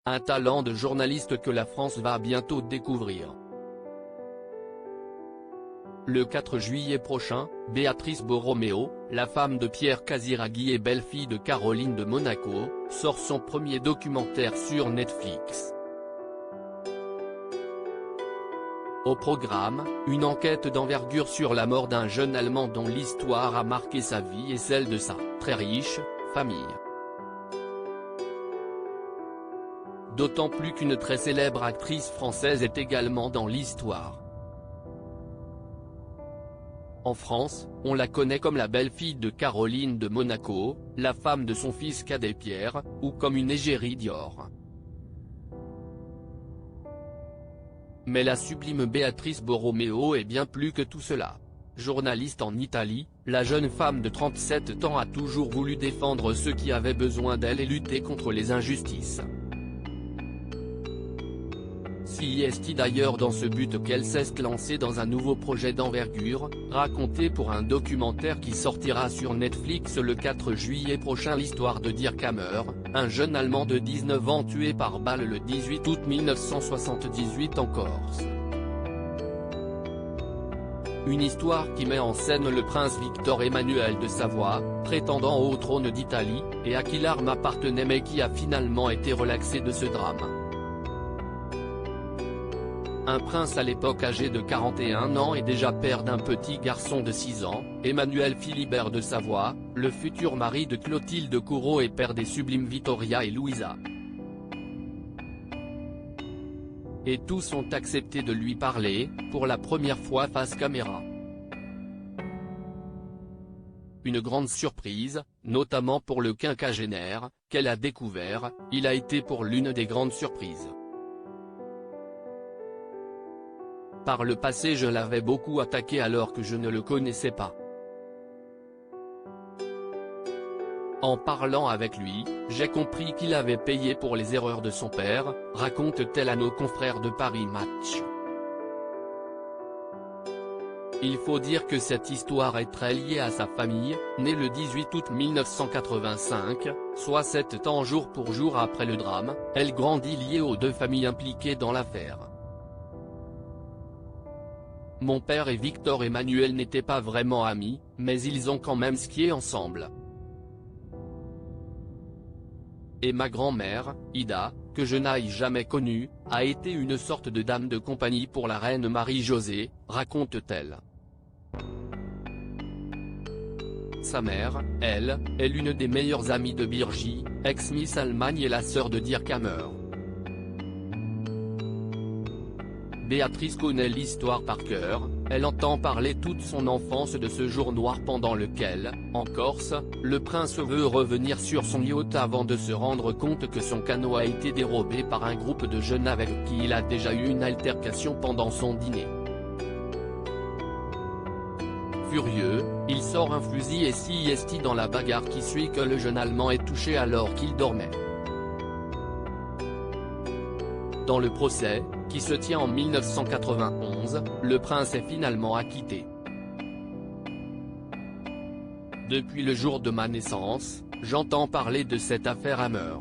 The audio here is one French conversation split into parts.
Un talent de journaliste que la France va bientôt découvrir. Le 4 juillet prochain, Béatrice Borromeo, la femme de Pierre Casiraghi et belle-fille de Caroline de Monaco, sort son premier documentaire sur Netflix. Au programme, une enquête d'envergure sur la mort d'un jeune Allemand dont l'histoire a marqué sa vie et celle de sa très riche famille. D'autant plus qu'une très célèbre actrice française est également dans l'histoire. En France, on la connaît comme la belle-fille de Caroline de Monaco, la femme de son fils cadet Pierre, ou comme une égérie Dior. Mais la sublime Béatrice Borromeo est bien plus que tout cela. Journaliste en Italie, la jeune femme de 37 ans a toujours voulu défendre ceux qui avaient besoin d'elle et lutter contre les injustices. Si est d'ailleurs dans ce but qu'elle s'est lancée dans un nouveau projet d'envergure, raconté pour un documentaire qui sortira sur Netflix le 4 juillet prochain, l'histoire de Dirk Hammer, un jeune Allemand de 19 ans tué par balle le 18 août 1978 en Corse. Une histoire qui met en scène le prince Victor Emmanuel de Savoie, prétendant au trône d'Italie, et à qui l'arme appartenait mais qui a finalement été relaxé de ce drame. Un prince à l'époque âgé de 41 ans et déjà père d'un petit garçon de 6 ans, Emmanuel Philibert de Savoie, le futur mari de Clotilde Courreau et père des sublimes Vittoria et Louisa. Et tous ont accepté de lui parler, pour la première fois face caméra. Une grande surprise, notamment pour le quinquagénaire, qu'elle a découvert, il a été pour l'une des grandes surprises. Par le passé je l'avais beaucoup attaqué alors que je ne le connaissais pas. En parlant avec lui, j'ai compris qu'il avait payé pour les erreurs de son père, raconte-t-elle à nos confrères de Paris Match. Il faut dire que cette histoire est très liée à sa famille, née le 18 août 1985, soit 7 ans jour pour jour après le drame, elle grandit liée aux deux familles impliquées dans l'affaire. Mon père et Victor Emmanuel n'étaient pas vraiment amis, mais ils ont quand même skié ensemble. Et ma grand-mère, Ida, que je n'aille jamais connue, a été une sorte de dame de compagnie pour la reine Marie-Josée, raconte-t-elle. Sa mère, elle, est l'une des meilleures amies de Birgi, ex-Miss Allemagne et la sœur de Dirk Hammer. Béatrice connaît l'histoire par cœur, elle entend parler toute son enfance de ce jour noir pendant lequel, en Corse, le prince veut revenir sur son yacht avant de se rendre compte que son canot a été dérobé par un groupe de jeunes avec qui il a déjà eu une altercation pendant son dîner. Furieux, il sort un fusil et s'y est dans la bagarre qui suit que le jeune Allemand est touché alors qu'il dormait. Dans le procès, qui se tient en 1991, le prince est finalement acquitté. Depuis le jour de ma naissance, j'entends parler de cette affaire Hammer.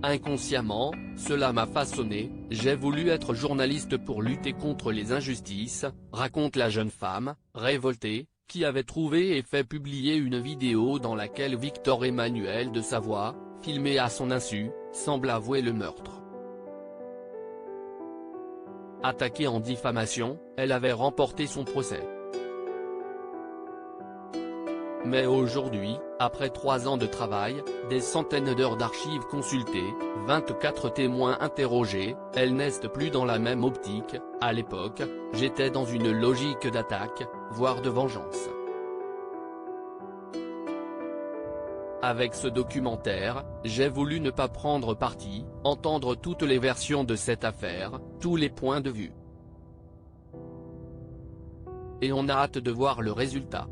Inconsciemment, cela m'a façonné, j'ai voulu être journaliste pour lutter contre les injustices, raconte la jeune femme, révoltée, qui avait trouvé et fait publier une vidéo dans laquelle Victor Emmanuel de Savoie, filmé à son insu, semble avouer le meurtre. Attaquée en diffamation, elle avait remporté son procès. Mais aujourd'hui, après 3 ans de travail, des centaines d'heures d'archives consultées, 24 témoins interrogés, elle n'est plus dans la même optique. À l'époque, j'étais dans une logique d'attaque, voire de vengeance. Avec ce documentaire, j'ai voulu ne pas prendre parti, entendre toutes les versions de cette affaire, tous les points de vue. Et on a hâte de voir le résultat.